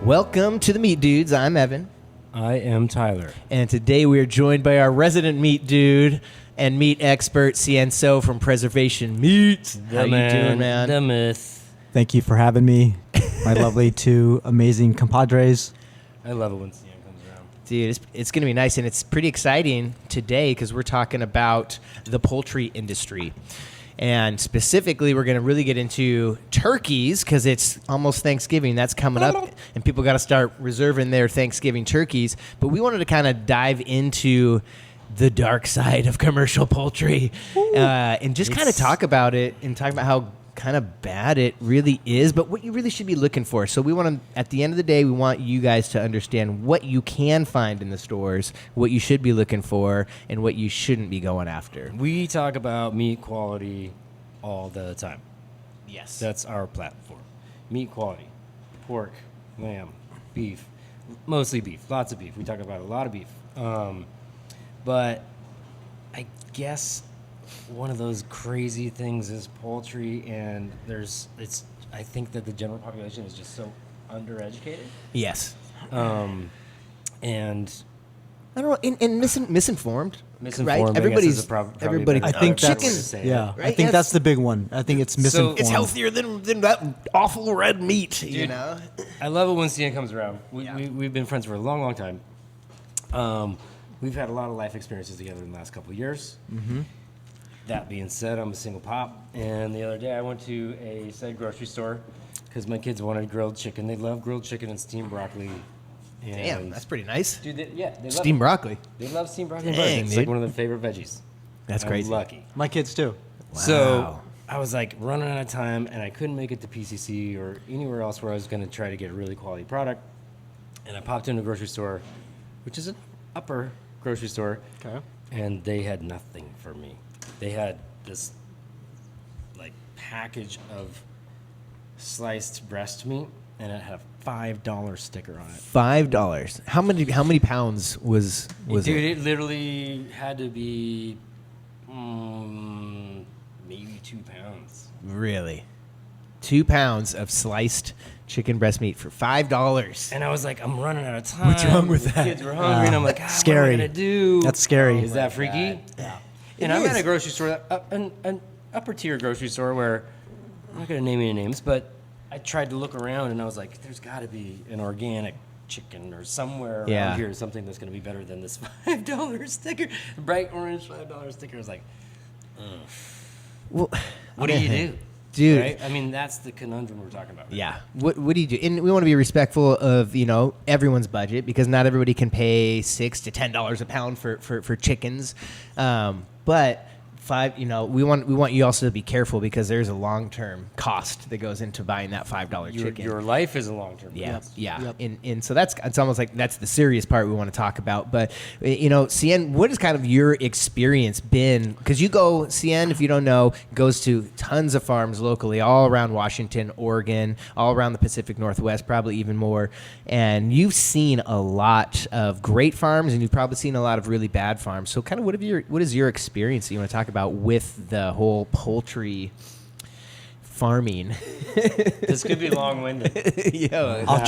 Welcome to the Meat Dudes. I'm Evan. I am Tyler. And today we are joined by our resident meat dude and meat expert, Cienzo from Preservation Meats. How you doing, man? The myth. Thank you for having me, my lovely two amazing compadres. I love it when Cian comes around. Dude, it's going to be nice, and it's pretty exciting today because we're talking about the poultry industry. And specifically, we're going to really get into turkeys because it's almost Thanksgiving. That's coming up, and people got to start reserving their Thanksgiving turkeys. But we wanted to kind of dive into the dark side of commercial poultry and just kind of talk about it and talk about how kind of bad it really is, but what you really should be looking for. So we want to, at the end of the day, we want you guys to understand what you can find in the stores, what you should be looking for, and what you shouldn't be going after. We talk about meat quality all the time. Yes. That's our platform. Meat quality. Pork, lamb, beef. Mostly beef. Lots of beef. We talk about a lot of beef. But I guess one of those crazy things is poultry, and I think that the general population is just so undereducated. Yes. And I don't know, and misinformed. Misinformed, right? Everybody's probably everybody. I think chicken. Yeah, Right? I think Yes. that's the big one. I think it's misinformed. It's healthier than that awful red meat, you know? I love it when Cian comes around. We've been friends for a long, long time. We've had a lot of life experiences together in the last couple of years. Mm-hmm. That being said, I'm a single pop, and the other day I went to a said grocery store because my kids wanted grilled chicken. They love grilled chicken and steamed broccoli. And Damn, that's pretty nice. dude, they love Steamed it. broccoli. They love steamed broccoli. Dang, It's dude. like one of their favorite veggies. That's I'm crazy. lucky. My kids too. So I was like running out of time, and I couldn't make it to PCC or anywhere else where I was going to try to get a really quality product. And I popped into a grocery store, which is an upper grocery store, Okay. and they had nothing for me. They had this like package of sliced breast meat, and it had a $5 sticker on it. $5. How many pounds was Dude, it? it literally had to be maybe 2 pounds. Really? 2 pounds of sliced chicken breast meat for $5. And I was like, I'm running out of time. What's wrong with The that? kids were hungry, and I'm like, scary. what am I gonna do? That's scary. Is that freaky? Yeah. And It I'm at is. a grocery store, an upper tier grocery store where I'm not gonna name any names, but I tried to look around, and I was like, there's got to be an organic chicken or somewhere Yeah. around here, something that's gonna be better than this $5 sticker, bright orange $5 sticker. I was like, ugh. Well, What do you do? Dude. Right? I mean, that's the conundrum we're talking about. Right? Yeah. What do you do? And we want to be respectful of, everyone's budget because not everybody can pay $6 to $10 a pound for chickens. But we want you also to be careful because there's a long-term cost that goes into buying that $5 chicken. Your life is a long-term. Yeah, cost. yeah, Yep. and so it's almost like that's the serious part we want to talk about. But Cien, what has kind of your experience been? Because Cien, if you don't know, goes to tons of farms locally, all around Washington, Oregon, all around the Pacific Northwest, probably even more. And you've seen a lot of great farms, and you've probably seen a lot of really bad farms. So, kind of, what is your experience that you want to talk about with the whole poultry farming? This could be long-winded. Yo, I'll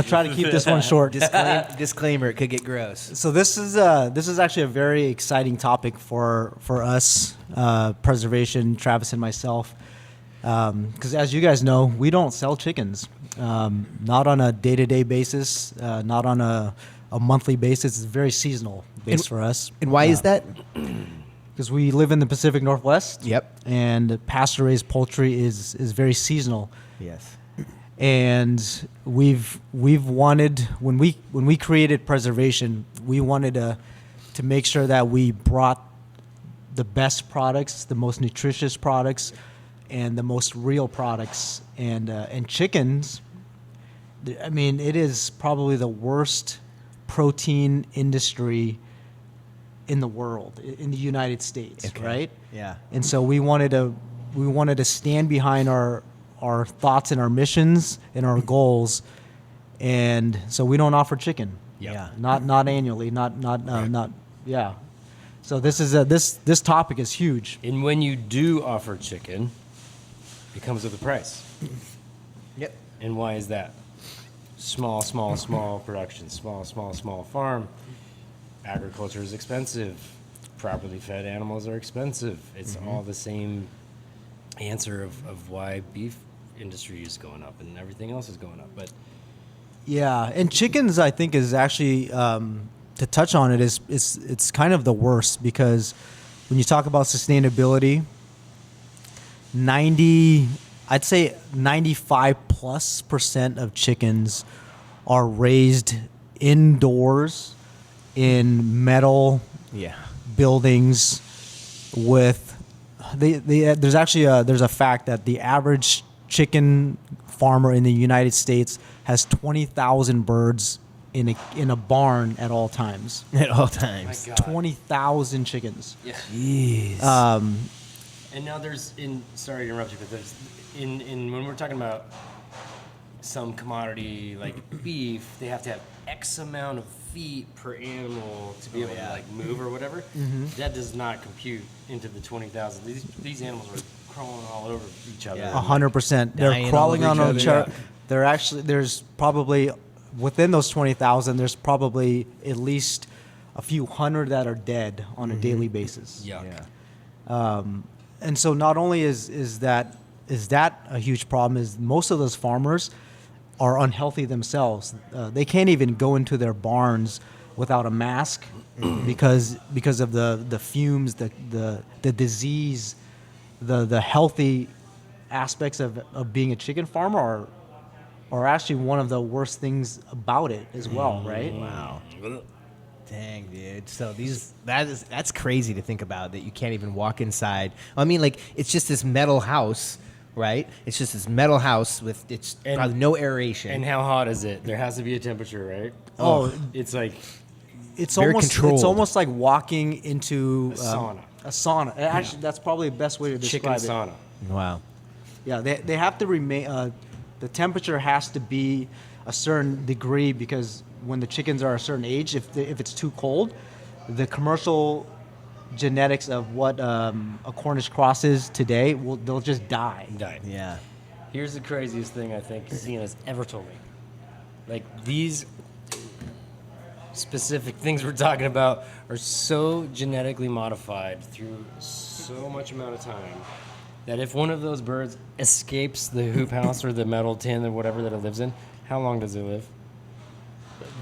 try to keep this one short. Disclaimer: it could get gross. So this is actually a very exciting topic for us, preservation, Travis and myself, because as you guys know, we don't sell chickens, not on a day-to-day basis, not on a monthly basis. It's very seasonal based for us. And why is that? Because we live in the Pacific Northwest. Yep. And pasture-raised poultry is very seasonal. Yes. And we've wanted, when we created preservation, we wanted to make sure that we brought the best products, the most nutritious products, and the most real products. And chickens, I mean, it is probably the worst protein industry in the world, in the United States, Okay. right? Yeah. And so we wanted to stand behind our thoughts and our missions and our goals, and so we don't offer chicken. Yeah. Not annually, not. Yeah. So this topic is huge. And when you do offer chicken, it comes with a price. Yep. And why is that? small production, small farm. Agriculture is expensive. Properly fed animals are expensive. It's all the same answer of why beef industry is going up and everything else is going up. But Yeah, and chickens, I think, is actually to touch on it is it's kind of the worst because when you talk about sustainability, I'd say 95+% of chickens are raised indoors in metal Yeah. buildings with there's actually there's a fact that the average chicken farmer in the United States has 20,000 birds in a barn at all times. At all times. 20,000 chickens. yeah. Jeez. And now sorry to interrupt you, but there's in when we're talking about some commodity like beef, they have to have X amount of feet per animal to be able to like move or whatever. That does not compute into the 20,000. These animals are crawling all over each other. Yeah. 100%. They're Dying crawling all on over each each other. other. They're actually there's probably within those 20,000. There's probably at least a few hundred that are dead on a daily basis. Yuck. Yeah. And so not only is that a huge problem, is most of those farmers are unhealthy themselves. They can't even go into their barns without a mask because of the fumes, the disease, the healthy aspects of being a chicken farmer are actually one of the worst things about it as well, right? Wow. Dang, dude. So that's crazy to think about, that you can't even walk inside. I mean, like, it's just this metal house, right? It's just this metal house with probably no aeration. And how hot is it? There has to be a temperature, right? Oh, It's like it's Very almost controlled. it's almost like walking into A sauna. A sauna. Actually, that's probably the best way to chicken describe it. sauna. Wow. Yeah, they have to remain. The temperature has to be a certain degree because when the chickens are a certain age, if it's too cold, the commercial genetics of what a Cornish cross is today, they'll just die. Died. Yeah. Here's the craziest thing I think Zena's ever told me. Like, these specific things we're talking about are so genetically modified through so much amount of time that if one of those birds escapes the hoop house or the metal tin or whatever that it lives in, how long does it live?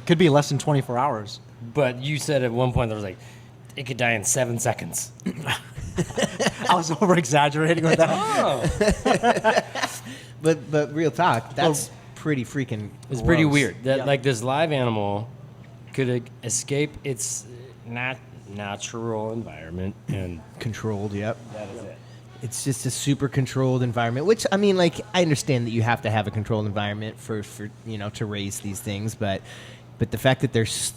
Could be less than 24 hours. But you said at one point there was like, it could die in 7 seconds. I was over exaggerating with that. Oh, But real talk, that's pretty freaking it's pretty gross. weird that Yeah. like this live animal could escape its natural environment, and Controlled, yep. that is it. It's just a super controlled environment, which, I mean, like, I understand that you have to have a controlled environment for to raise these things, but the fact that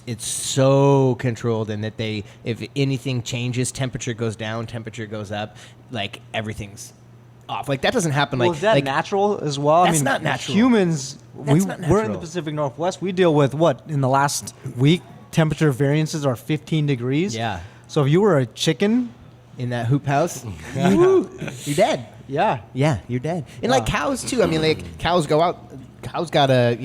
it's so controlled and that if anything changes, temperature goes down, temperature goes up, like, everything's off. Like, that doesn't happen. Well, Like, is that like, natural as well? That's I mean, not natural. Humans, That's not we're in the natural. Pacific Northwest. We deal with what in the last week? Temperature variances are 15 degrees. Yeah. So if you were a chicken, in that hoop house, you're dead. yeah, Yeah, you're dead. And like cows too. I mean, like, cows go out. Cows gotta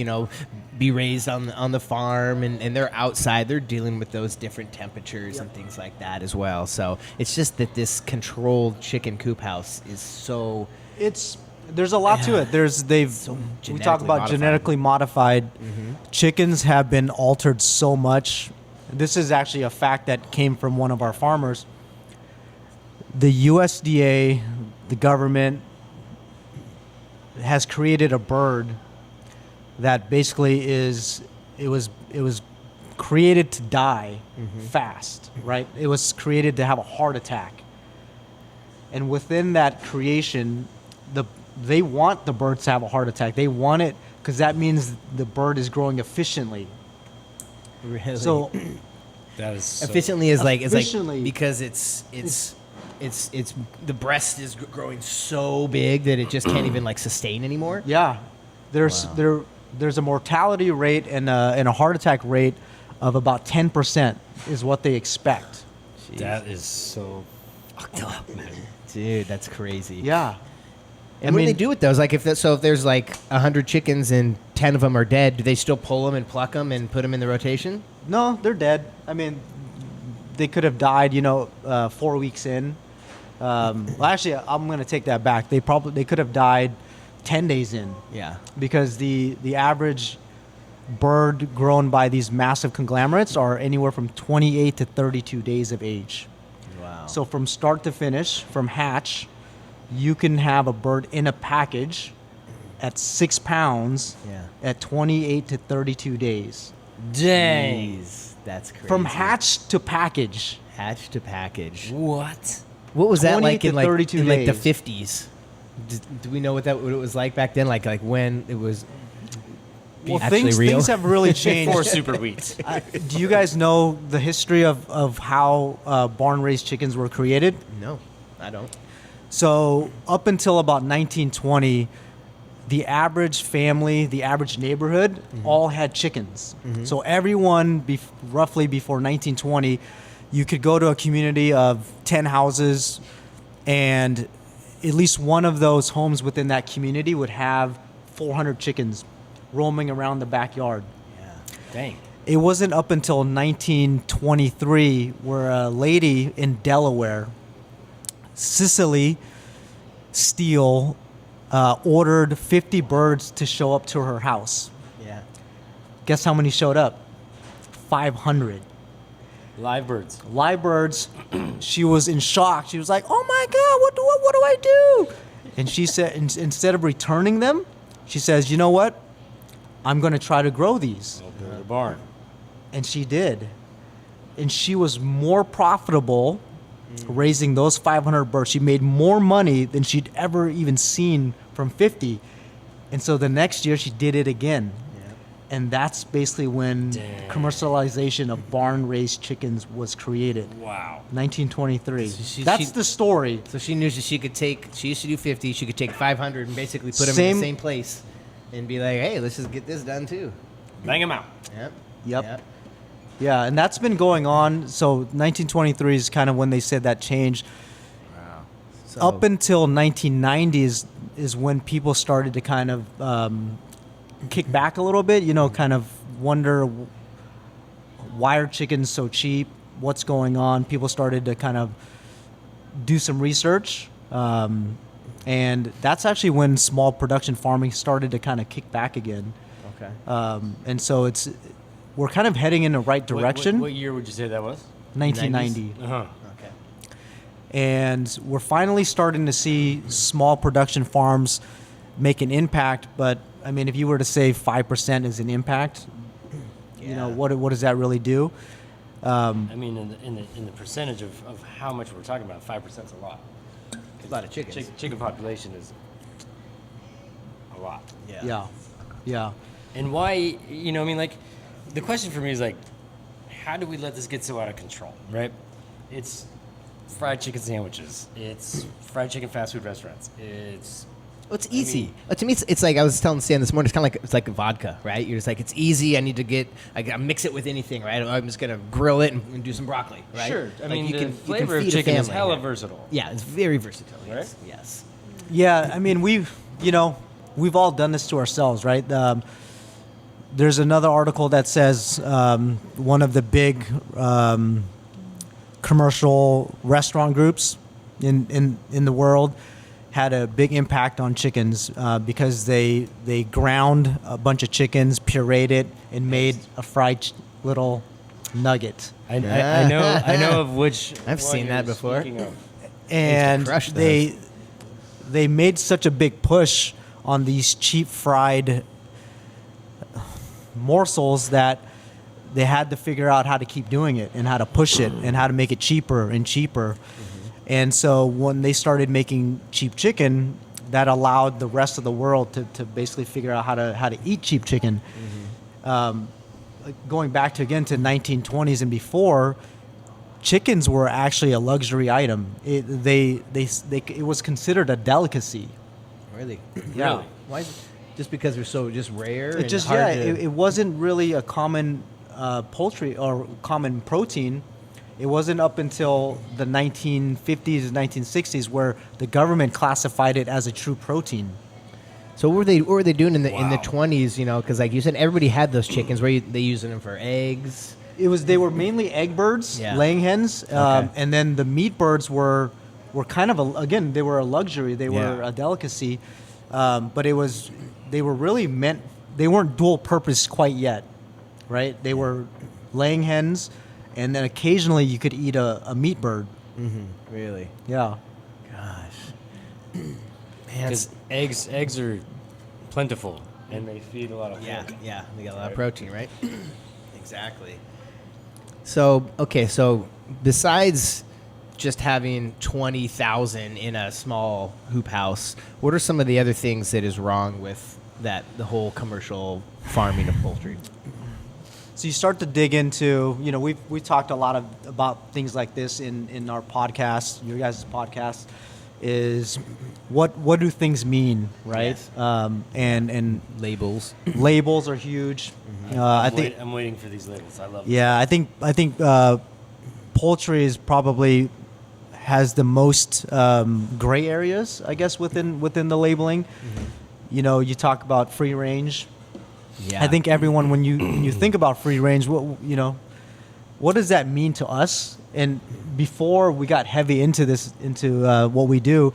be raised on the farm, and they're outside. They're dealing with those different temperatures and things like that as well. So it's just that this controlled chicken coop house is so. there's a lot to it. We genetically talk about modified. genetically modified. Chickens have been altered so much. This is actually a fact that came from one of our farmers. The USDA, the government, has created a bird that basically it was created to die fast, right? It was created to have a heart attack. And within that creation, they want the birds to have a heart attack. They want it because that means the bird is growing efficiently. Really? So That is so, efficiently is like Efficiently. because it's the breast is growing so big that it just can't even like sustain anymore. yeah, there's a mortality rate and a heart attack rate of about 10% is what they expect. that is so fucked up, man. Dude, that's crazy. Yeah. And what do they do with those? Like, if there's like 100 chickens and 10 of them are dead, do they still pull them and pluck them and put them in the rotation? No, they're dead. I mean, they could have died, 4 weeks in. Well, actually, I'm going to take that back. They could have died 10 days in. Yeah. Because the average bird grown by these massive conglomerates are anywhere from 28 to 32 days of age. Wow. So from start to finish, from hatch, you can have a bird in a package at 6 pounds at 28 to 32 days. Dang. Jeez, that's crazy. From hatch to package. Hatch to package. What? What was that 20 like to in like 32 in like the days. 50s? Do we know what it was like back then? Like when it was Well, actually real? things have really changed. Four super wheats. Do you guys know the history of how barn-raised chickens were created? No, I don't. So up until about 1920, the average family, the average neighborhood, all had chickens. So everyone, roughly before 1920, you could go to a community of 10 houses, and at least one of those homes within that community would have 400 chickens roaming around the backyard. Yeah. Dang. It wasn't up until 1923 where a lady in Delaware, Cicely Steele, ordered 50 birds to show up to her house. Yeah. Guess how many showed up? 500. Live birds. Live birds. She was in shock. She was like, "Oh my God, what do I do?" And she said, instead of returning them, she says, "You know what? I'm going to try to grow these." We'll build a barn. And she did. And she was more profitable raising those 500 birds. She made more money than she'd ever even seen from 50. And so the next year she did it again. Yeah. And that's basically when Dang. commercialization of barn-raised chickens was created. Wow. 1923. So That's the story. So she knew that she used to do 50, she could take 500 and basically put them in Same- the same place and be like, hey, let's just get this done too. Bang them out. Yep. Yep. Yeah, and that's been going on. So 1923 is kind of when they said that changed. Wow. So, Up until 1990s is when people started to kind of kick back a little bit, kind of wonder why are chickens so cheap? What's going on? People started to kind of do some research. And that's actually when small production farming started to kind of kick back again. okay. And so we're kind of heading in the right direction. What year would you say that was? 1990. Uh-huh. Okay. And we're finally starting to see small production farms make an impact. But I mean, if you were to say 5% is an impact, Yeah. what does that really do? I mean, in the percentage of how much we're talking about, 5% is a lot. A lot of chickens. Chicken population is a lot. Yeah. And why, like, the question for me is like, how do we let this get so out of control, right? It's fried chicken sandwiches. It's fried chicken fast food restaurants. It's Well, it's easy. To me, it's like I was telling Stan this morning. It's kind of like it's like vodka, right? You're just like it's easy. I need to I mix it with anything, right? I'm just gonna grill it and do some broccoli, right? sure. I Like, mean, you the can flavor of feed a chicken is family hella here. versatile. Yeah, it's very versatile. Yes. Right? Yes. Yeah, I mean, we've all done this to ourselves, right? There's another article that says one of the big commercial restaurant groups in the world had a big impact on chickens because they ground a bunch of chickens, pureed it, and made a fried little nugget. I know of which. I've one seen that you're before. speaking of. And crush they made such a big push on these cheap fried morsels that they had to figure out how to keep doing it and how to push it and how to make it cheaper and cheaper. And so when they started making cheap chicken, that allowed the rest of the world to basically figure out how to eat cheap chicken. Going back to 1920s and before, chickens were actually a luxury item. It was considered a delicacy. Really? Yeah. Really? Why? Is it, just because they're so just rare? It and just hard to, it wasn't really a common poultry or common protein. It wasn't up until the 1950s and 1960s where the government classified it as a true protein. So what were they doing in the Wow. 20s? You know, because like you said, everybody had those chickens. They using them for eggs? They were mainly egg birds, Yeah. laying hens, Okay. and then the meat birds were kind of again, they were a luxury, they were Yeah. a delicacy, but they were really meant, they weren't dual purpose quite yet, right? They were laying hens, and then occasionally you could eat a meat bird. Really? Yeah. Gosh. Man, Because eggs are plentiful and they feed a lot of yeah, food. yeah, they got a lot of Right. protein, right? Exactly. So besides just having 20,000 in a small hoop house, what are some of the other things that is wrong with the whole commercial farming of poultry? So you start to dig into, we talked a lot about things like this in our podcast, your guys' podcast, is what do things mean, right? Yes. And Labels. labels are huge. I think I'm waiting for these labels. I love yeah, I think poultry is probably has the most gray areas, I guess, within the labeling. You talk about free range. Yeah. I think everyone, when you think about free range, what does that mean to us? And before we got heavy into what we do,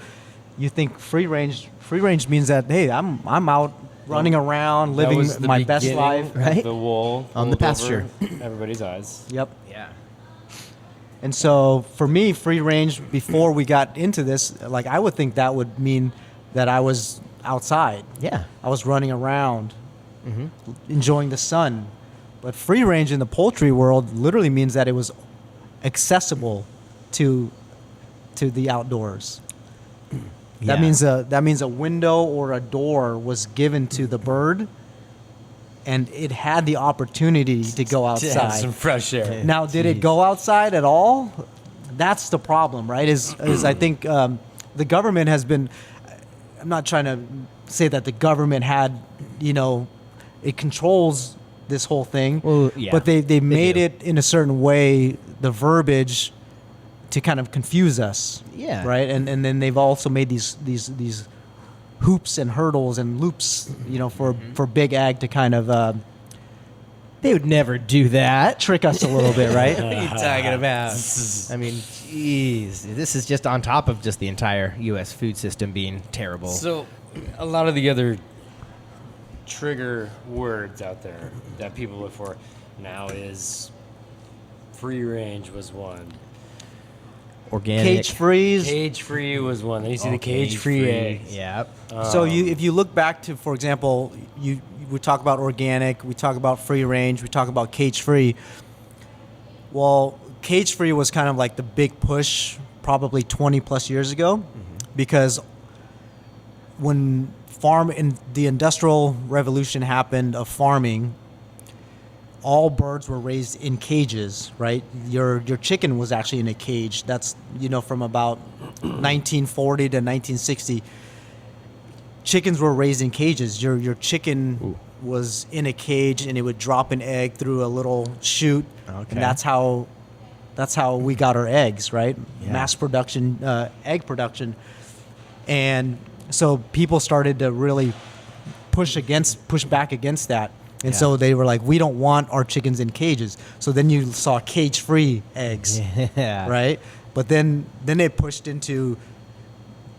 you think free range means that, hey, I'm out running around, That living was the my best beginning life. of right? The wool On the pulled pasture. over everybody's eyes. Yep. Yeah. And so for me, free range, before we got into this, like I would think that would mean that I was outside. Yeah. I was running around, enjoying the sun. But free range in the poultry world literally means that it was accessible to the outdoors. That means a window or a door was given to the bird, and it had the opportunity to go To have some outside. fresh air. Now, did it go outside at all? That's the problem, right? Is I think the government has been. I'm not trying to say that the government had, it controls this whole thing. Well, yeah, but they made do. it in a certain way, the verbiage, to kind of confuse us. Yeah. Right. And then they've also made these hoops and hurdles and loops, for big ag to kind of They would never do that. trick us a little bit, right? What are you talking about? I mean, jeez, this is just on top of just the entire U.S. food system being terrible. So, a lot of the other trigger words out there that people look for now is free range was one. Organic. Cage freeze. Cage free was one. Then you see the Okay, cage free eggs. Yep. So if you look back to, for example, we talk about organic, we talk about free range, we talk about cage free. Well, cage free was kind of like the big push probably 20 plus years ago, because when the industrial revolution happened of farming, all birds were raised in cages, right? Your chicken was actually in a cage. That's, from about 1940 to 1960. Chickens were raised in cages. Your chicken was in a cage, and it would drop an egg through a little chute. Okay. And that's how we got our eggs, right? Yeah. Mass production, egg production. And so people started to really push back against that. And Yeah. so they were like, we don't want our chickens in cages. So then you saw cage-free eggs, Yeah. right? But then it pushed into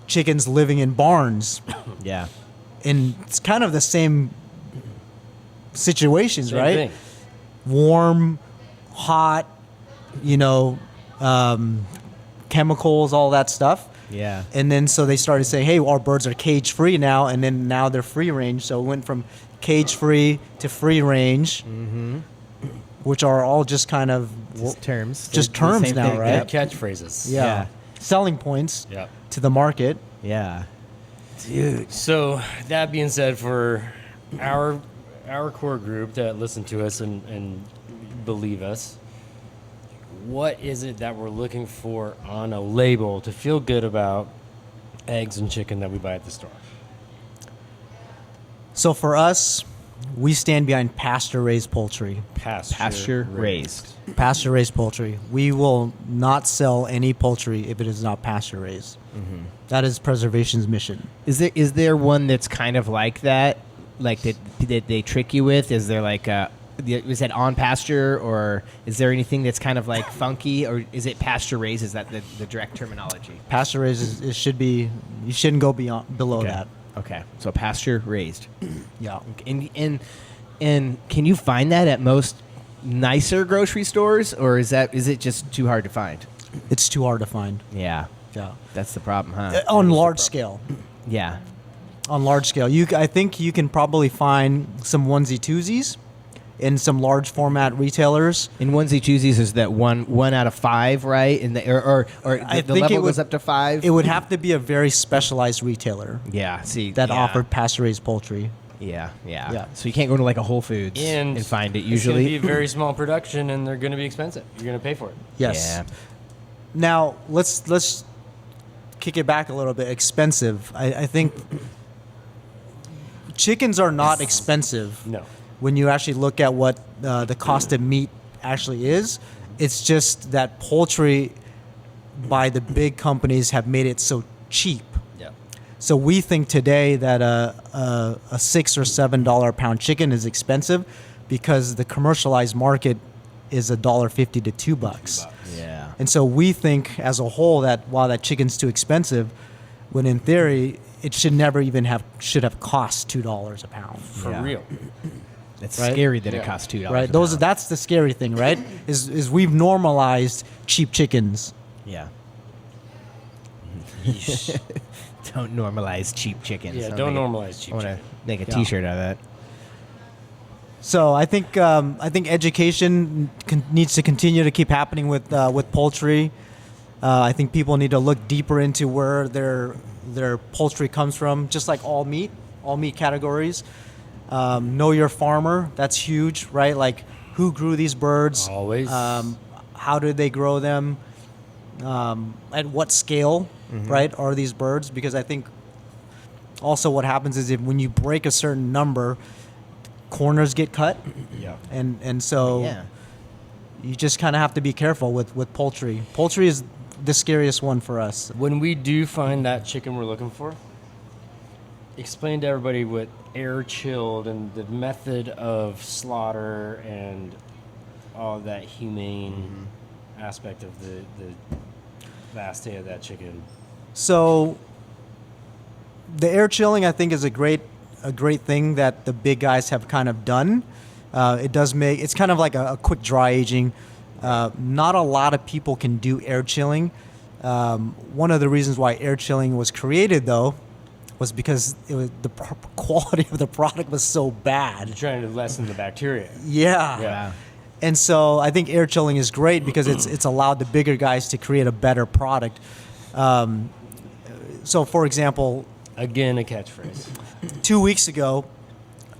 chickens living in barns. Yeah. And it's kind of the same situations, Same right? thing. Warm, hot, chemicals, all that stuff. Yeah. And then so they started saying, hey, our birds are cage free now, and then now they're free range. So it went from cage free to free range, which are all just kind of Just terms. just They're the terms same now, thing. right? They're catchphrases. yeah. Selling points Yeah. to the market. Yeah. Dude. So that being said, for our core group that listen to us and believe us, what is it that we're looking for on a label to feel good about eggs and chicken that we buy at the store? So for us, We stand behind pasture-raised poultry. Pasture raised. Pasture-raised poultry. We will not sell any poultry if it is not pasture-raised. That is preservation's mission. Is there one that's kind of like that, like that they trick you with? Is there like is that on pasture, or is there anything that's kind of like funky, or is it pasture raised? Is that the direct terminology? Pasture-raised is should be. You shouldn't go below Okay. that. Okay, so pasture raised. Yeah. And can you find that at most nicer grocery stores, or is it just too hard to find? It's too hard to find. Yeah, Yeah. that's the problem, huh? On large scale. Yeah. On large scale, I think you can probably find some onesie twosies in some large format retailers. In onesie twosies, is that one out of 5, right? In the or I the think level it would- goes up to 5. It would have to be a very specialized retailer Yeah. See that yeah. offered pasture-raised poultry. Yeah. Yeah. So you can't go to like a Whole Foods and find it It's usually. going to be a very small production, and they're going to be expensive. You're going to pay for it. Yes. Yeah. Now let's kick it back a little bit. Expensive. I think chickens are not expensive. No. When you actually look at what the cost of meat actually is, it's just that poultry by the big companies have made it so cheap. Yeah. So we think today that a $6 or $7 a pound chicken is expensive because the commercialized market is $1.50 to $2. Yeah. And so we think as a whole that while that chicken's too expensive, when in theory it should never even should have cost $2 a pound. For Yeah. real. It's Right? scary that it Yeah. costs $2. Right? a pound. That's the scary thing, right? Is we've normalized cheap chickens. Yeah. Don't normalize cheap chickens. Yeah, I'll don't make it- normalize cheap I want to chicken. make a Yeah. T-shirt out of that. So I think education needs to continue to keep happening with poultry. I think people need to look deeper into where their poultry comes from, just like all meat categories. Know your farmer. That's huge, right? Like who grew these birds? Always. How did they grow them? At what scale, right, are these birds? Because I think also what happens is when you break a certain number, corners get cut, Yeah. and so Yeah. you just kind of have to be careful with poultry. Poultry is the scariest one for us. When we do find that chicken we're looking for, explain to everybody what air chilled and the method of slaughter and all that humane aspect of the last day of that chicken. So the air chilling, I think, is a great thing that the big guys have kind of done. It's kind of like a quick dry aging. Not a lot of people can do air chilling. One of the reasons why air chilling was created, though, was because the quality of the product was so bad. You're trying to lessen the bacteria. Yeah. Yeah. And so I think air chilling is great because it's allowed the bigger guys to create a better product. So, for example, Again, a catchphrase. 2 weeks ago,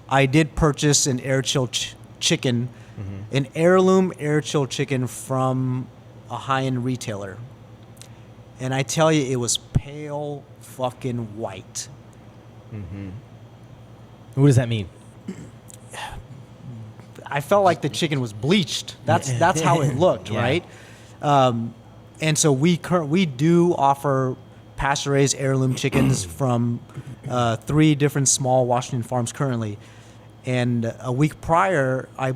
I did purchase an air chill chicken, an heirloom air chill chicken from a high-end retailer. And I tell you, it was pale fucking white. What does that mean? I felt like the chicken was bleached. That's how it looked, Yeah. right? And so we do offer pasture-raised heirloom chickens from 3 different small Washington farms currently. And a week prior, I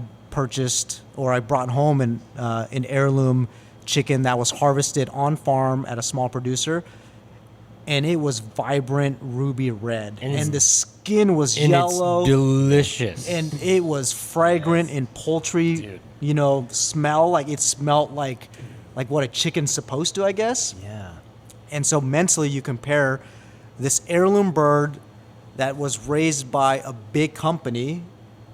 brought home an heirloom chicken that was harvested on farm at a small producer, and it was vibrant ruby red, and the skin was And yellow, it's delicious. and it was fragrant and poultry, Dude. smell like it smelled like what a chicken's supposed to, I guess. Yeah. And so mentally, you compare this heirloom bird that was raised by a big company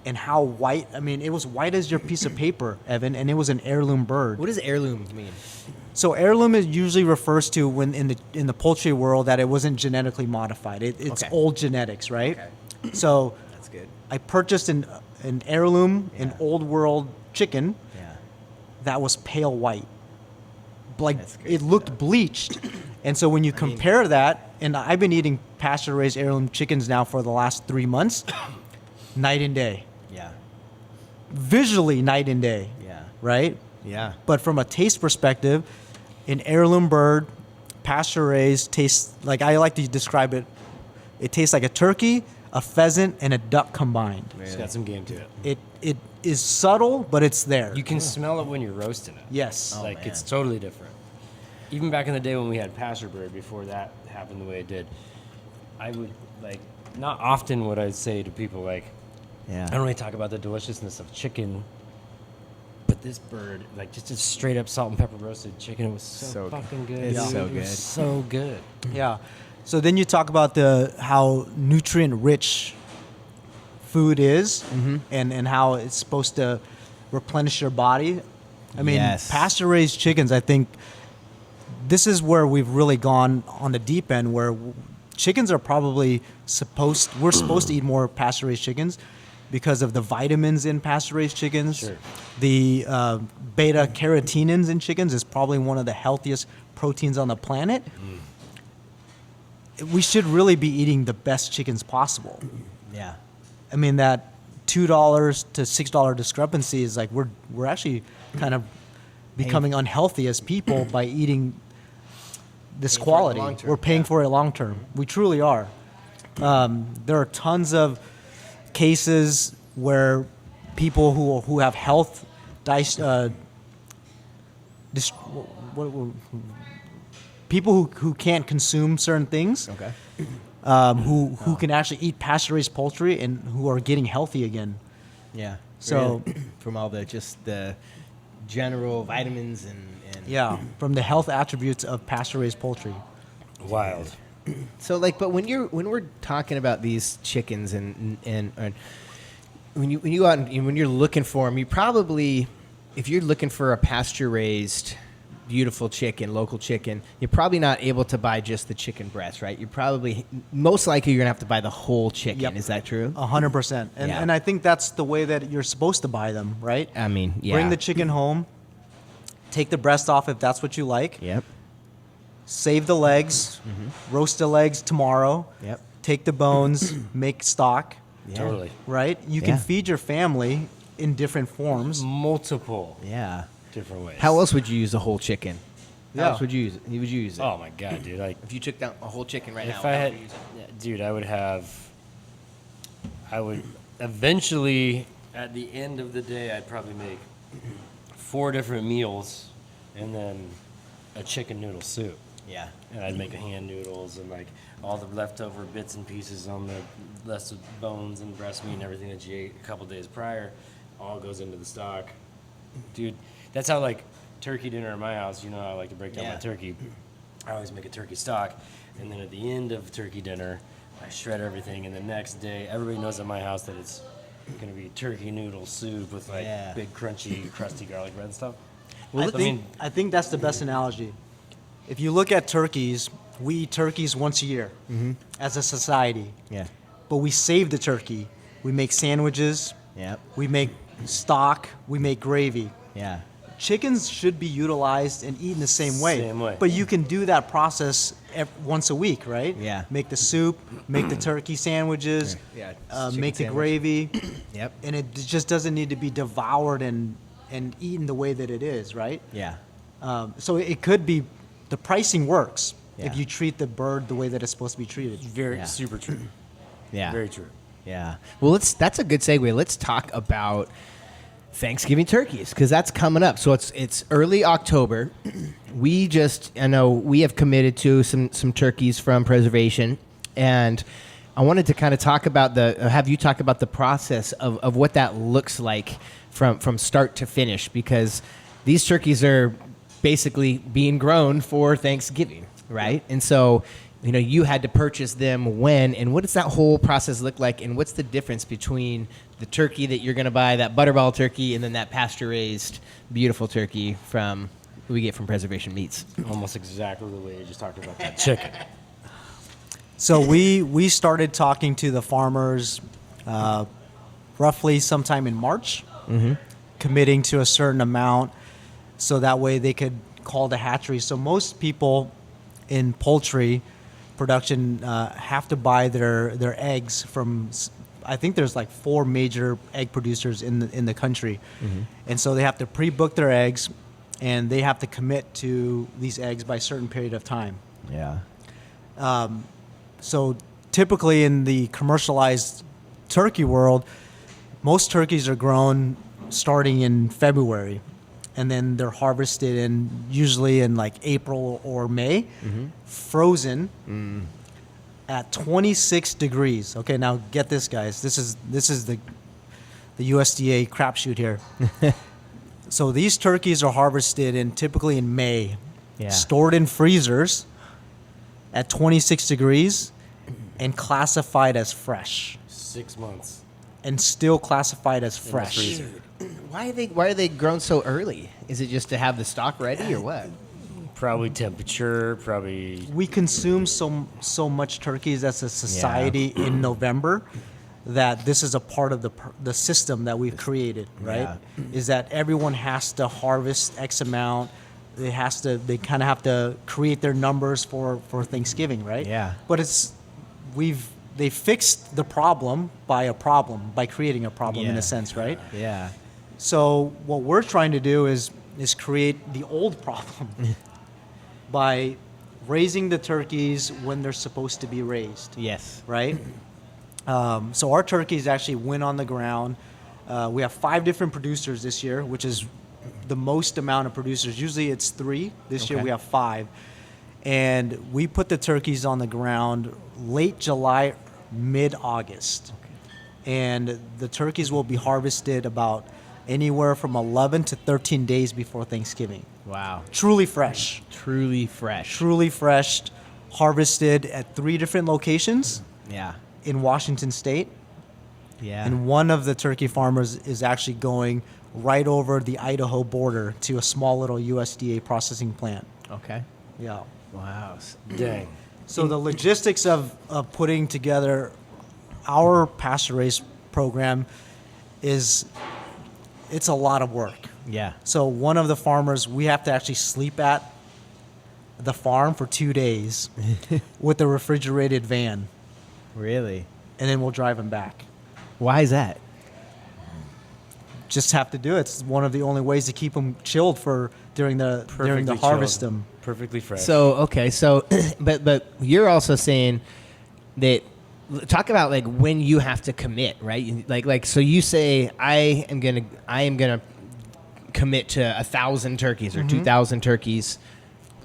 and how white. I mean, it was white as your piece of paper, Evan, and it was an heirloom bird. What does heirloom mean? So heirloom usually refers to when in the poultry world that it wasn't genetically modified. It's Okay. old genetics, right? Okay. So That's good. I purchased an heirloom, an Yeah. old world chicken Yeah. that was pale white. Like That's good it looked bleached. And so when you compare that, and I've been eating pasture raised heirloom chickens now for the last 3 months, night and day. Yeah. Visually, night and day. Yeah. Right? Yeah. But from a taste perspective, an heirloom bird, pasture raised, tastes like, I like to describe it. It tastes like a turkey, a pheasant, and a duck combined. It's got some game to it. It is subtle, but it's there. You can smell it when you're roasting it. Yes. Oh, Like man. it's totally different. Even back in the day when we had pasture bird, before that happened the way it did, I would like not often would I say to people like, Yeah. I don't really talk about the deliciousness of chicken, but this bird, like just a straight up salt and pepper roasted chicken, it was so, So good. fucking good. It's dude. so It was good. so good. Yeah. So then you talk about how nutrient rich food is and how it's supposed to replenish your body. I mean, Yes. pasture raised chickens, I think this is where we've really gone on the deep end where chickens are probably we're supposed to eat more pasture raised chickens because of the vitamins in pasture raised chickens. Sure. The beta carotenins in chickens is probably one of the healthiest proteins on the planet. We should really be eating the best chickens possible. Yeah. I mean, that $2 to $6 discrepancy is like we're actually kind of becoming unhealthy as people by eating this Paying for it quality. long term, We're paying yeah. for it long term. We truly are. There are tons of cases where people who have health people who can't consume certain things, Okay. who can actually eat pasture-raised poultry and who are getting healthy again. Yeah. So- Really, from all the general vitamins and Yeah, from the health attributes of pasture-raised poultry. Wild. So like, but when we're talking about these chickens and when you go out and when you're looking for them, you probably, if you're looking for a pasture raised, beautiful chicken, local chicken, you're probably not able to buy just the chicken breast, right? You're probably most likely you're gonna have to buy the whole chicken. Yep. Is that true? 100%. Yeah. And I think that's the way that you're supposed to buy them, right? I mean, yeah. Bring the chicken home, take the breast off if that's what you like, Yep. save the legs, roast the legs tomorrow, Yep. take the bones, make stock, Yeah. Totally. right? You can Yeah. feed your family in different forms. Multiple Yeah. different ways. How else would you use a whole chicken? How Yeah. else would you use it? Would you use it? Oh my god, dude! Like If you took down a whole chicken right now, if I how had, would you use it? yeah, dude, I would eventually, at the end of the day, I'd probably make 4 different meals and then a chicken noodle soup. Yeah. And I'd make hand noodles and like all the leftover bits and pieces on the rest of bones and breast meat and everything that you ate a couple days prior, all goes into the stock. Dude, that's how like turkey dinner at my house, you know how I like to break down Yeah. my turkey. I always make a turkey stock, and then at the end of turkey dinner, I shred everything, and the next day, everybody knows at my house that it's gonna be turkey noodle soup with like Yeah. big crunchy, crusty garlic bread and stuff. I I mean, think that's the best analogy. If you look at turkeys, we eat turkeys once a year as a society, Yeah. but we save the turkey. We make sandwiches, Yep. we make stock, we make gravy. Yeah. Chickens should be utilized and eaten the same way. Same way. But you can do that process once a week, right? Yeah. Make the soup, make the turkey sandwiches, Yeah, chicken make the sandwich. gravy, Yep. and it just doesn't need to be devoured and eaten the way that it is, right? Yeah. So it could be, the pricing works Yeah. if you treat the bird the way that it's supposed to be treated. very Yeah. super true. Yeah. Very true. Yeah. Well, that's a good segue. Let's talk about Thanksgiving turkeys because that's coming up. So it's early October. I know we have committed to some turkeys from preservation, and I wanted to kind of have you talk about the process of what that looks like from start to finish because these turkeys are basically being grown for Thanksgiving, right? And so, you had to purchase them when, and what does that whole process look like, and what's the difference between the turkey that you're going to buy, that butterball turkey, and then that pasture-raised, beautiful turkey we get from Preservation Meats? Almost exactly the way you just talked about that chicken. So we started talking to the farmers roughly sometime in March, committing to a certain amount so that way they could call the hatchery. So most people in poultry production have to buy their eggs from I think there's like 4 major egg producers in the country, and so they have to pre-book their eggs, and they have to commit to these eggs by a certain period of time. Yeah. So typically in the commercialized turkey world, most turkeys are grown starting in February, and then they're harvested usually in like April or May, frozen at 26 degrees. Okay, now get this, guys. This is the USDA crapshoot here. So these turkeys are harvested typically in May, stored in freezers at 26 degrees, and classified as fresh, 6 months. and still classified as fresh. freezer. Why are they grown so early? Is it just to have the stock ready or what? Probably temperature, probably. We consume so much turkeys as a society in November that this is a part of the system that we've created, right? Yeah. Is that everyone has to harvest X amount. They kind of have to create their numbers for Thanksgiving, right? Yeah. But they fixed the problem by creating a problem in Yeah. a sense, right? Yeah. So what we're trying to do is create the old problem by raising the turkeys when they're supposed to be raised, Yes. right? So our turkeys actually went on the ground. We have 5 different producers this year, which is the most amount of producers. Usually it's 3. This year Okay. we have 5. And we put the turkeys on the ground late July, mid-August. And the turkeys will be harvested about anywhere from 11 to 13 days before Thanksgiving. Wow. Truly fresh. Truly fresh. Truly fresh, harvested at 3 different locations Yeah. in Washington State. Yeah. And one of the turkey farmers is actually going right over the Idaho border to a small little USDA processing plant. Okay. Yeah. Wow. Dang. So the logistics of putting together our pasture raised program it's a lot of work. Yeah. So one of the farmers, we have to actually sleep at the farm for 2 days with a refrigerated van, Really? and then we'll drive him back. Why is that? Just have to do it. It's one of the only ways to keep them chilled during the Perfectly harvest chilled. them. Perfectly fresh. So okay, so but you're also saying that talk about like when you have to commit, right? Like so you say I am gonna commit to 1,000 turkeys or 2,000 turkeys.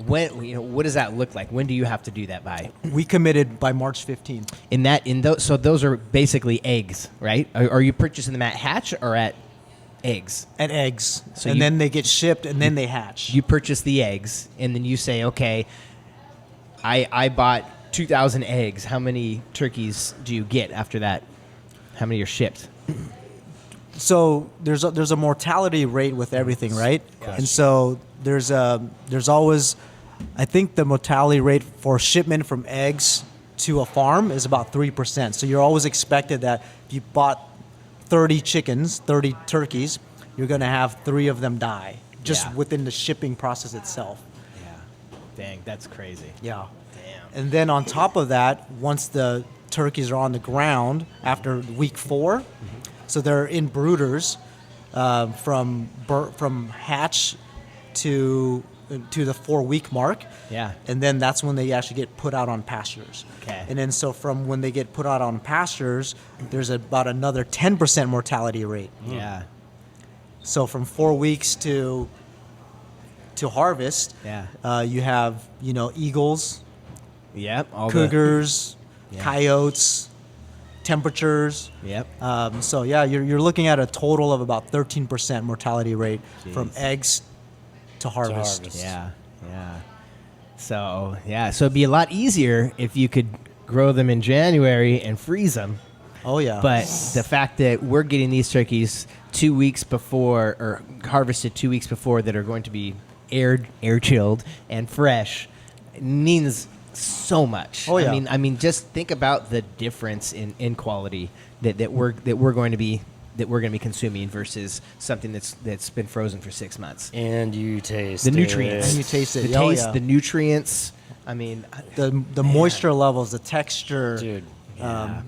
When what does that look like? When do you have to do that by? We committed by March 15th. So those are basically eggs, right? Are you purchasing them at hatch or at eggs? At eggs. So and you- then they get shipped, and then they hatch. You purchase the eggs, and then you say, okay, I bought 2,000 eggs. How many turkeys do you get after that? How many are shipped? So there's a mortality rate with everything, right? Gotcha. And so there's always, I think the mortality rate for shipment from eggs to a farm is about 3%. So you're always expected that if you bought 30 turkeys, you're going to have 3 of them die just Yeah. within the shipping process itself. Yeah. Dang, that's crazy. Yeah. Damn. And then on top of that, once the turkeys are on the ground after week 4, so they're in brooders from hatch to the 4-week mark. Yeah. And then that's when they actually get put out on pastures. Okay. And then so from when they get put out on pastures, there's about another 10% mortality rate. Yeah. So from 4 weeks to harvest, Yeah. you have eagles, Yep. All cougars, Yeah. coyotes, temperatures. Yep. So yeah, you're looking at a total of about 13% mortality rate from Jeez. eggs to harvest. harvest. Yeah. Yeah. So it'd be a lot easier if you could grow them in January and freeze them. Oh yeah. But the fact that we're getting these turkeys 2 weeks before, or harvested 2 weeks before, that are going to be air chilled and fresh, means so much. Oh, yeah. I mean, just think about the difference in quality that we're going to be consuming versus something that's been frozen for 6 months. And you taste The it. nutrients. And you taste it. The Oh, taste, yeah. the nutrients. I mean, the moisture levels, the texture. Dude.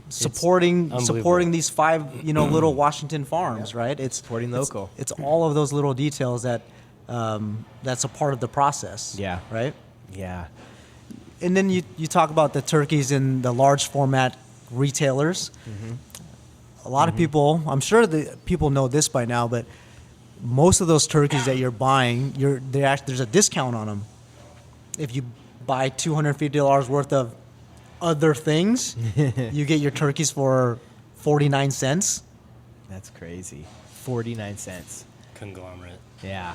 supporting unbelievable. these 5 little Washington farms, right? It's Supporting local. It's all of those little details that that's a part of the process. Yeah. Right. Yeah. And then you talk about the turkeys in the large format retailers. A lot of people, I'm sure that people know this by now, but most of those turkeys that you're buying, there's a discount on them. If you buy $250 worth of other things, you get your turkeys for 49 cents. That's crazy. 49 cents. Conglomerate. Yeah.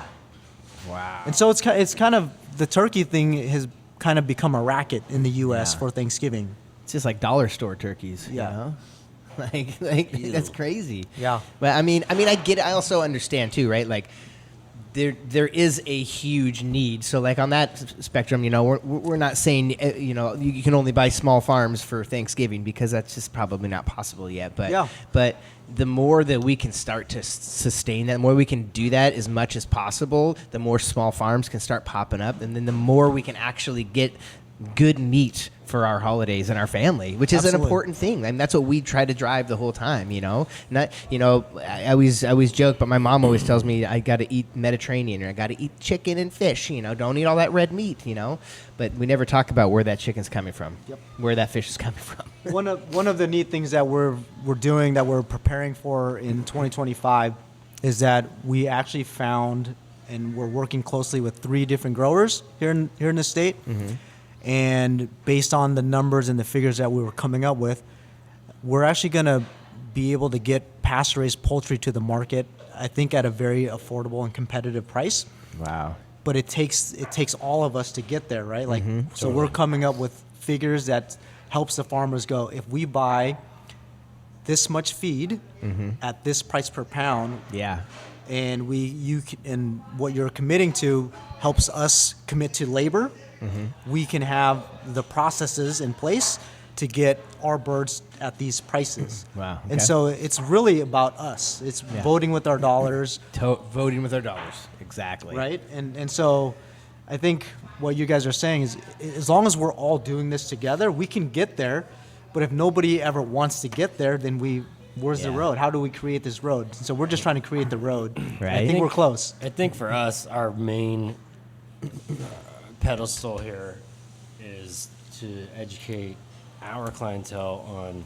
Wow. And so it's kind of, the turkey thing has kind of become a racket in the U.S. Yeah. for Thanksgiving. It's just like dollar store turkeys. Yeah. You know? Like that's crazy. Yeah. But I mean, I get it. I also understand too, right? Like there is a huge need. So like on that spectrum, we're not saying you can only buy small farms for Thanksgiving, because that's just probably not possible yet. But Yeah. but the more that we can start to sustain that, the more we can do that as much as possible, the more small farms can start popping up, and then the more we can actually get good meat for our holidays and our family, which is an Absolutely. important thing. I mean, that's what we try to drive the whole time, Not, I always joke, but my mom always tells me I got to eat Mediterranean, or I got to eat chicken and fish, don't eat all that red meat, But we never talk about where that chicken's coming from, where that fish is coming from. One of the neat things that we're doing, that we're preparing for in 2025, is that we actually found, and we're working closely with 3 different growers here in the state. And based on the numbers and the figures that we were coming up with, we're actually going to be able to get pasture-raised poultry to the market, I think, at a very affordable and competitive price. Wow. But it takes all of us to get there, right? Like, so Totally. we're coming up with figures that helps the farmers go, if we buy this much feed at this price per pound, Yeah. and and what you're committing to helps us commit to labor, we can have the processes in place to get our birds at these prices. Wow, okay. And so it's really about us. It's voting with our dollars, Voting with our dollars. Exactly. right? And so I think what you guys are saying is, as long as we're all doing this together, we can get there. But if nobody ever wants to get there, then where's the Yeah. road? How do we create this road? So we're just trying to create the road. Right. I think we're close. I think for us, our main pedestal here is to educate our clientele on,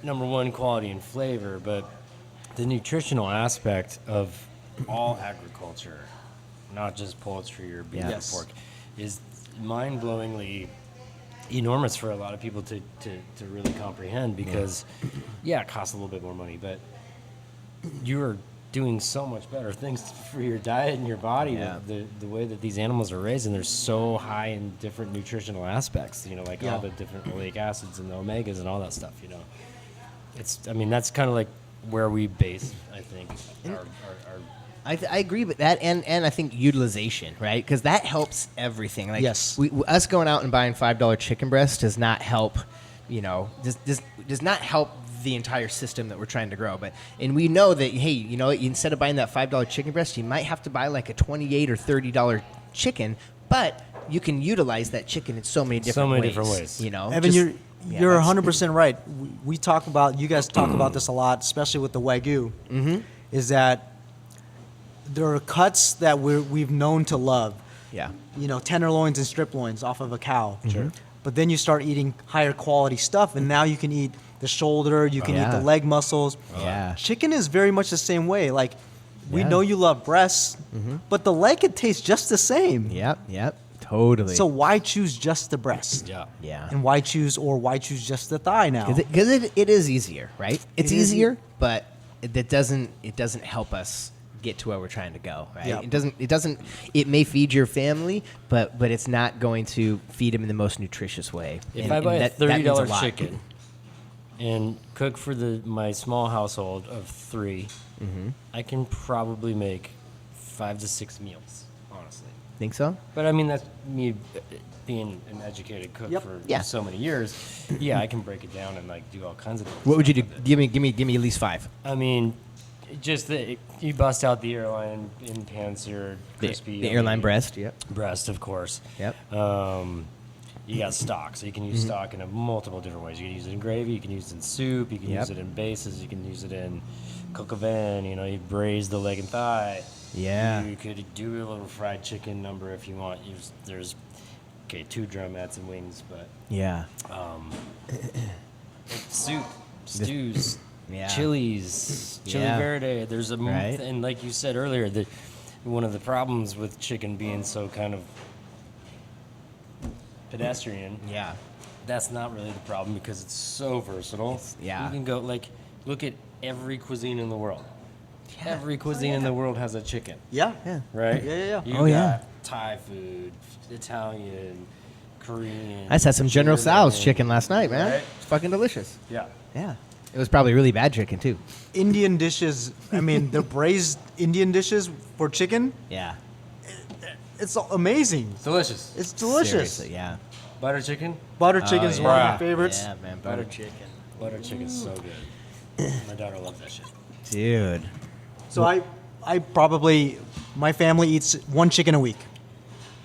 number one, quality and flavor, but the nutritional aspect of all agriculture, not just poultry or beef Yes. or pork, is mind-blowingly enormous for a lot of people to really comprehend, because it costs a little bit more money, but you're doing so much better things for your diet and your body. Yeah. The way that these animals are raised, and they're so high in different nutritional aspects, like Yeah. all the different oleic acids and the omegas and all that stuff, that's kind of like where we base, I think, our I agree with that, and I think utilization, right? Because that helps everything. Like, Yes. us going out and buying $5 chicken breast does not help, does not help the entire system that we're trying to grow. And we know that, hey, instead of buying that $5 chicken breast, you might have to buy like a $28 or $30 chicken, but you can utilize that chicken in so many different ways. Evan, you're 100% right. We talk about, you guys talk about this a lot, especially with the Wagyu, is that there are cuts that we've known to love. Yeah. Tenderloins and strip loins off of a cow. Sure. But then you start eating higher quality stuff, and now you can eat the shoulder, you can eat the leg muscles. Yeah. Chicken is very much the same way. Like, we Yeah. know you love breasts, but the leg could taste just the same. Yep. Totally. So why choose just the breast? yeah. And why choose just the thigh now? Because it is easier, right? It's It is easier, but it doesn't help us get to where we're trying to go, right? Yeah. It may feed your family, but it's not going to feed them in the most nutritious way. If I buy a that means $30 lot. chicken and cook for my small household of 3, I can probably make 5 to 6 meals, honestly. Think so? But that's me being an educated cook Yep. for Yeah. so many years. Yeah, I can break it down and do all kinds of things. What would you do? Give me at least 5. Just you bust out the airline in pan-seared, crispy. The airline breast. Yep. Breast, of course. Yep. you got stock. So you can use stock in multiple different ways. You can use it in gravy. You can use it in soup. You can use it in bases. You can use it in coq au vin. You know, you braise the leg and thigh. Yeah. You could do a little fried chicken number if you want. There's 2 drumettes and wings, but Yeah. soup, stews, Yeah. chilies, chili Yeah. verde. There's Right. and like you said earlier, one of the problems with chicken being so kind of pedestrian, Yeah. that's not really the problem because it's so versatile. Yeah. You can go look at every cuisine in the world. Every cuisine in the world has a chicken, Yeah. Yeah. right? Yeah. You Oh, got yeah. Thai food, Italian, Korean. I just had some General Tso's German, chicken last night, man. right? It's fucking delicious. Yeah. Yeah. It was probably really bad chicken too. Indian dishes. I mean, the braised Indian dishes for chicken. Yeah. It's amazing. It's delicious. It's delicious. Seriously, yeah. Butter chicken? Butter chicken is yeah. one of my Bruh. favorites. Yeah, man. Butter chicken. Butter chicken's so good. My daughter loves that shit. Dude. So I probably, my family eats one chicken a week.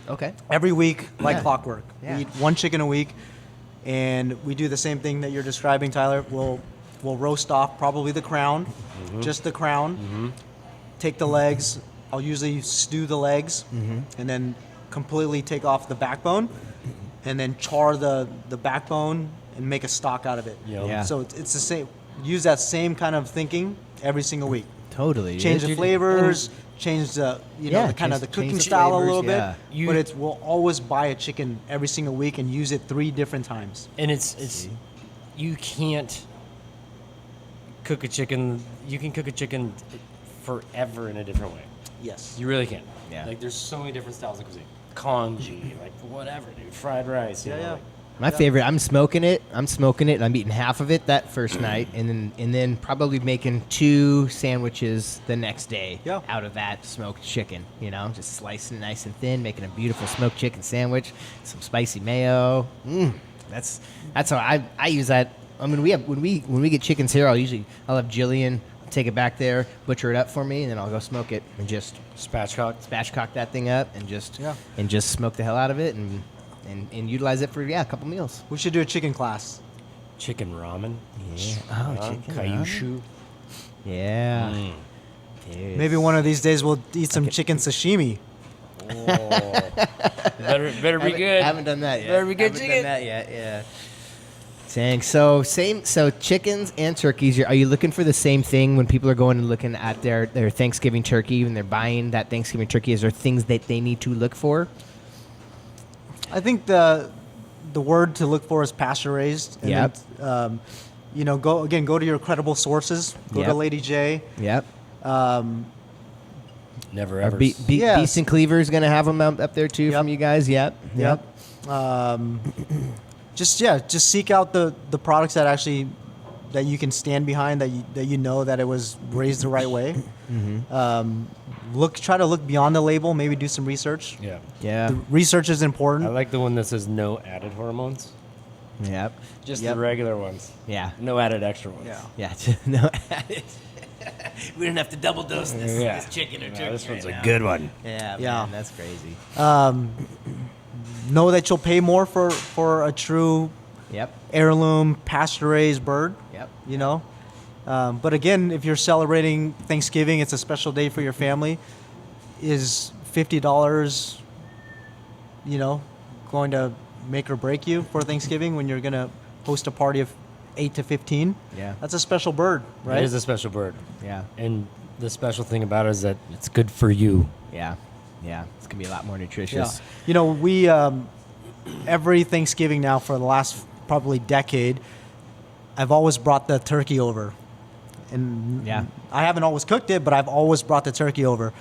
Okay. Every week, like Yeah. clockwork. Yeah. We eat one chicken a week, and we do the same thing that you're describing, Tyler. We'll roast off probably the crown, just the crown. Take the legs. I'll usually stew the legs, and then completely take off the backbone, and then char the backbone and make a stock out of it. Yep. Yeah. So it's the same. Use that same kind of thinking every single week. Totally. Change dude. the flavors, change the the kind of the change cooking the style a flavors, little yeah. bit. But we'll always buy a chicken every single week and use it 3 different times. And it's you can't cook a chicken. You can cook a chicken forever in a different way. Yes. You really can. Yeah. Like there's so many different styles of cuisine. Congee, like whatever, dude. Fried rice. you know, like- My favorite. I'm smoking it. And I'm eating half of it that first night, and then probably making 2 sandwiches the next day Yeah. out of that smoked chicken. You know, just slicing it nice and thin, making a beautiful smoked chicken sandwich, some spicy mayo. That's how I use that. I mean, when we get chickens here, I'll have Jillian take it back there, butcher it up for me, and then I'll go smoke it and just spatchcock that thing up and just smoke the hell out of it and utilize it for a couple meals. We should do a chicken class. chicken ramen. Yeah. Oh, chicken Kyushu. Yeah. Dude. Maybe one of these days we'll eat some chicken sashimi. Oh. better be Haven't- good. Haven't done that yet. Better be good Haven't chicken. done that yet. Yeah. Dang. So chickens and turkeys. Are you looking for the same thing when people are going and looking at their Thanksgiving turkey when they're buying that Thanksgiving turkey? Is there things that they need to look for? I think the word to look for is pasture raised. And Yep. then, go to your credible sources. Go to Yep. Lady J. Yep. Never Our ever. Yes. Beast and Cleaver is going to have them up there too Yep. from you guys. Yep. Just seek out the products that actually that you can stand behind, that you know that it was raised the right way. Try to look beyond the label. Maybe do some research. Yeah. Yeah. The research is I important. like the one that says no added hormones. Yep. Just Yep. the regular ones. Yeah. No added extra ones. Yeah. Yeah. No. We didn't have to double dose Yeah. this chicken or No, turkey. this one's right a now. good one. Yeah. Yeah. Man, that's crazy. Know that you'll pay more for a true Yep. heirloom pasture raised bird. Yep. You know. But again, if you're celebrating Thanksgiving, it's a special day for your family. Is $50, going to make or break you for Thanksgiving when you're going to host a party of 8 to 15? Yeah. That's a special bird, right? It is a special bird. Yeah. And the special thing about it is that it's good for you. Yeah. Yeah. It's gonna be a lot more Yeah. nutritious. We every Thanksgiving now for the last probably decade, I've always brought the turkey over. And Yeah. I haven't always cooked it, but I've always brought the turkey over.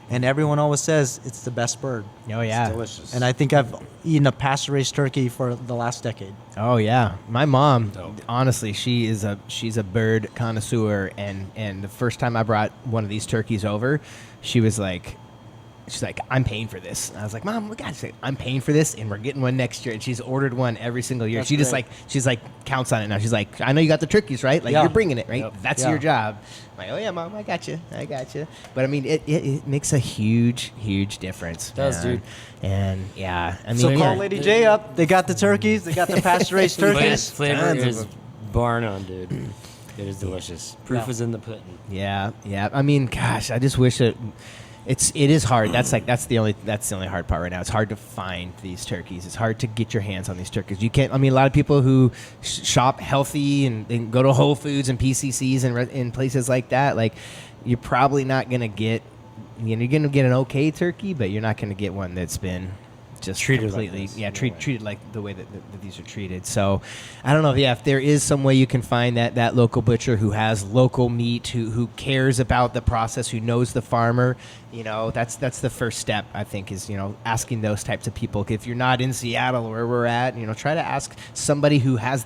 And everyone always says it's the best bird. Oh yeah. It's delicious. And I think I've eaten a pasture-raised turkey for the last decade. Oh yeah. My mom, Dope. honestly, she's a bird connoisseur, and the first time I brought one of these turkeys over, she was like, she's like, I'm paying for this. And I was like, Mom, we got to I'm paying for this, and we're getting one next year. And she's ordered one every single year. That's She just great. she's like counts on it now. She's like, I know you got the turkeys, right? Like Yeah. you're bringing it, right? Yep. That's Yeah. your job. I'm like, oh yeah, Mom, I got you. But I mean, it makes a huge difference. It does, man. dude. And yeah, I mean, So yeah. call Lady J up. They got the turkeys. They got the pasture raised turkeys. Flavor Tons of is them. bar none, dude. It is delicious. Proof Yeah. is in the pudding. Yeah. I mean, gosh, I just wish it is hard. That's the only hard part right now. It's hard to find these turkeys. It's hard to get your hands on these turkeys. You can't. I mean, a lot of people who shop healthy and go to Whole Foods and PCCs and in places like that, like you're probably not gonna get. You're gonna get an okay turkey, but you're not gonna get one that's been just Treated like completely this, no way. treated like the way that these are treated. So I don't know if there is some way you can find that local butcher who has local meat, who cares about the process, who knows the farmer. That's the first step, I think, is asking those types of people. If you're not in Seattle where we're at, try to ask somebody who has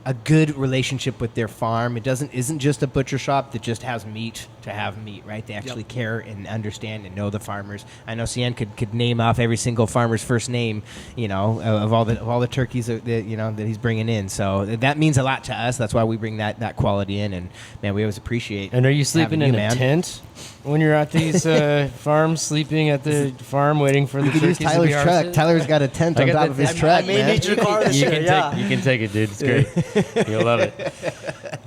a good relationship with their farm. It isn't just a butcher shop that just has meat to have meat, right? They actually care and understand and know the farmers. I know Cian could name off every single farmer's first name, of all the turkeys that he's bringing in. So that means a lot to us. That's why we bring that quality in, and man, we always appreciate. And are you sleeping having in you, a man. tent when you're at these farms, sleeping at the farm, waiting for the You could use turkeys to Tyler's be truck. harvested? Tyler's got a tent I on got top the- of his I- truck, I may man. need your car this You year. can Yeah. you can take it, dude. It's great. You'll love it.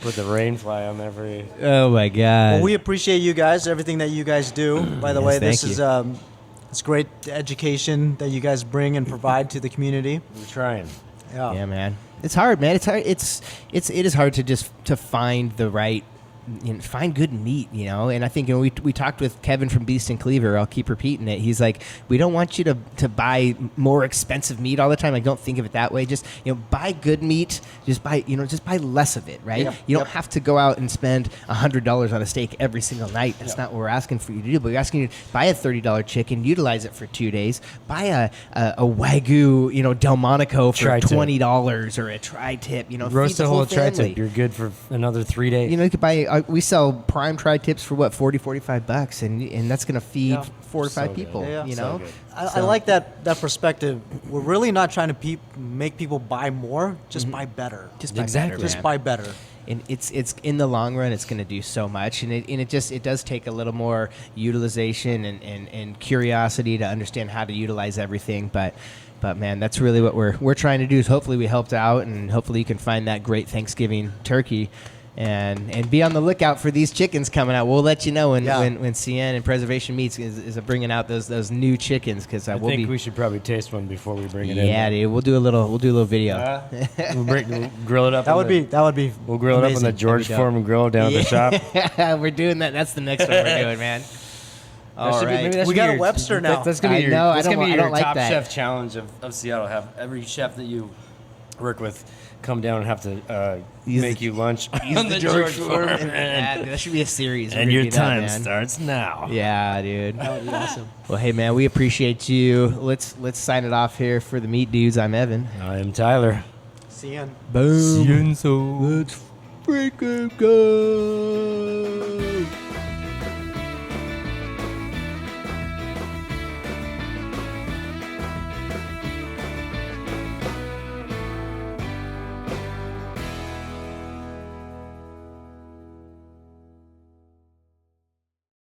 Put the rain fly on every. Oh my God. Well, we appreciate you guys, everything that you guys do. By the Yes, way, this thank is you. it's great education that you guys bring and provide to the community. We're trying. Yeah, man. It's hard, man. It's hard. It is hard to find the right, find good meat, And I think we talked with Kevin from Beast and Cleaver. I'll keep repeating it. He's like, we don't want you to buy more expensive meat all the time. Like, don't think of it that way. Just buy good meat. Just buy less of it, right? Yep. You don't have to go out and spend $100 on a steak every single night. That's not what we're asking for you to do. But we're asking you to buy a $30 chicken, utilize it for 2 days. Buy a Wagyu, Delmonico for Tri-tip. $20 or a tri-tip. Roast feed a the whole family. tri-tip. You're good for another 3 days. You could buy. We sell prime tri-tips for what, $40-$45, and that's going to feed Yeah. 4 or 5 So people. good. Yeah, yeah. So good. I like that perspective. We're really not trying to make people buy more, just buy better. Just buy Exactly. better, Just man. buy better. And it's in the long run, it's going to do so much, and it does take a little more utilization and curiosity to understand how to utilize everything, but man, that's really what we're trying to do. Is hopefully we helped out, and hopefully you can find that great Thanksgiving turkey. And be on the lookout for these chickens coming out. We'll let you know when CN and Preservation Meats is bringing out those new chickens, because I we'll think be. we should probably taste one before we bring it in. Yeah, dude. We'll do a little video. We'll grill it up. That would be. We'll grill it up on amazing. the George That'd be dope. Foreman grill down at the shop. Yeah, we're doing that. That's the next one we're doing, man. All right. We got a Webster now. That's gonna be I your, know, I that's don't gonna be wa- I your don't like top that. chef challenge of Seattle. Have every chef that you work with come down and have to make you lunch on the George Foreman. That should be a series. And We're your gonna do that, time man. starts now. Yeah, dude. That would be awesome. Well, hey, man, we appreciate you. Let's sign it off here for the Meat Dudes. I'm Evan. I am Tyler. See you. Boom. Let's Let's freaking go.